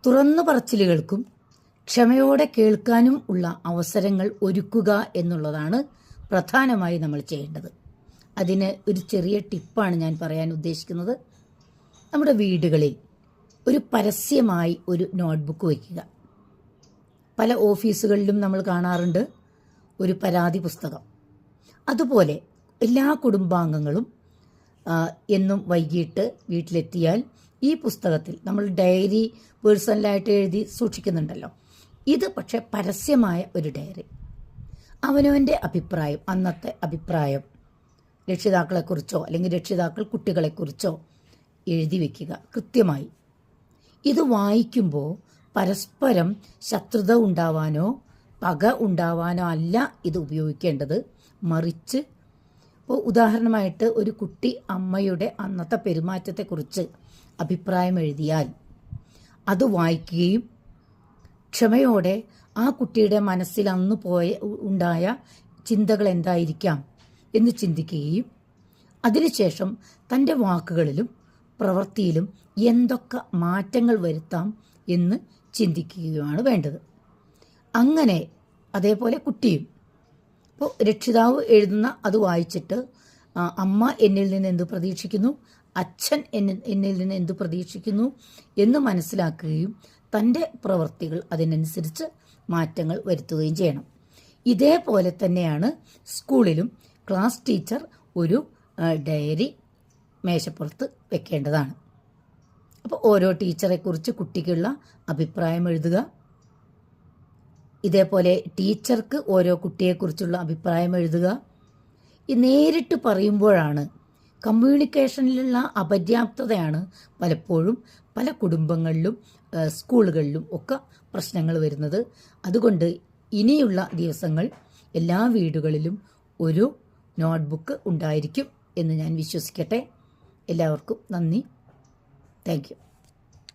തുറന്നു പറച്ചിലുകൾക്കും ക്ഷമയോടെ കേൾക്കാനും ഉള്ള അവസരങ്ങൾ ഒരുക്കുക എന്നുള്ളതാണ് പ്രധാനമായി നമ്മൾ ചെയ്യേണ്ടത്. അതിന് ഒരു ചെറിയ ടിപ്പാണ് ഞാൻ പറയാൻ ഉദ്ദേശിക്കുന്നത്. നമ്മുടെ വീടുകളിൽ ഒരു പരസ്യമായി ഒരു നോട്ട്ബുക്ക് വയ്ക്കുക. പല ഓഫീസുകളിലും നമ്മൾ കാണാറുണ്ട് ഒരു പരാതി പുസ്തകം. അതുപോലെ എല്ലാ കുടുംബാംഗങ്ങളും എന്നും വൈകിട്ട് വീട്ടിലെത്തിയാൽ ഈ പുസ്തകത്തിൽ നമ്മൾ ഡയറി പേഴ്സണലായിട്ട് എഴുതി സൂക്ഷിക്കുന്നുണ്ടല്ലോ, ഇത് പക്ഷെ പരസ്യമായ ഒരു ഡയറി. അവനവൻ്റെ അഭിപ്രായം, അന്നത്തെ അഭിപ്രായം രക്ഷിതാക്കളെക്കുറിച്ചോ അല്ലെങ്കിൽ രക്ഷിതാക്കൾ കുട്ടികളെക്കുറിച്ചോ എഴുതി വയ്ക്കുക കൃത്യമായി. ഇത് വായിക്കുമ്പോൾ പരസ്പരം ശത്രുത ഉണ്ടാവാനോ പക ഉണ്ടാവാനോ അല്ല ഇത് ഉപയോഗിക്കേണ്ടത്. മറിച്ച് ഇപ്പോൾ ഉദാഹരണമായിട്ട് ഒരു കുട്ടി അമ്മയുടെ അന്നത്തെ പെരുമാറ്റത്തെക്കുറിച്ച് അഭിപ്രായം എഴുതിയാൽ അത് വായിക്കുകയും ക്ഷമയോടെ ആ കുട്ടിയുടെ മനസ്സിൽ അന്ന് ഉണ്ടായ ചിന്തകൾ എന്തായിരിക്കാം എന്ന് ചിന്തിക്കുകയും അതിനുശേഷം തൻ്റെ വാക്കുകളിലും പ്രവൃത്തിയിലും എന്തൊക്കെ മാറ്റങ്ങൾ വരുത്താം എന്ന് ചിന്തിക്കുകയുമാണ് വേണ്ടത്. അങ്ങനെ അതേപോലെ കുട്ടിയും ഇപ്പോൾ രക്ഷിതാവ് എഴുതുന്ന അത് വായിച്ചിട്ട് അമ്മ എന്നിൽ നിന്ന് എന്ത് പ്രതീക്ഷിക്കുന്നു, അച്ഛൻ എന്നിൽ നിന്ന് എന്ത് പ്രതീക്ഷിക്കുന്നു എന്ന് മനസ്സിലാക്കുകയും തൻ്റെ പ്രവൃത്തികൾ അതിനനുസരിച്ച് മാറ്റങ്ങൾ വരുത്തുകയും ചെയ്യണം. ഇതേപോലെ തന്നെയാണ് സ്കൂളിലും ക്ലാസ് ടീച്ചർ ഒരു ഡയറി മേശപ്പുറത്ത് വെക്കേണ്ടതാണ്. അപ്പോൾ ഓരോ ടീച്ചറെക്കുറിച്ച് കുട്ടിക്കുള്ള അഭിപ്രായം എഴുതുക. ഇതേപോലെ ടീച്ചർക്ക് ഓരോ കുട്ടിയെക്കുറിച്ചുള്ള അഭിപ്രായം എഴുതുക. ഈ നേരിട്ട് പറയുമ്പോഴാണ് കമ്മ്യൂണിക്കേഷനിലുള്ള അപര്യാപ്തതയാണ് പലപ്പോഴും പല കുടുംബങ്ങളിലും സ്കൂളുകളിലും ഒക്കെ പ്രശ്നങ്ങൾ വരുന്നത്. അതുകൊണ്ട് ഇനിയുള്ള ദിവസങ്ങൾ എല്ലാ വീടുകളിലും ഒരു നോട്ട്ബുക്ക് ഉണ്ടായിരിക്കും എന്ന് ഞാൻ വിശ്വസിക്കട്ടെ. എല്ലാവർക്കും നന്ദി. Thank you.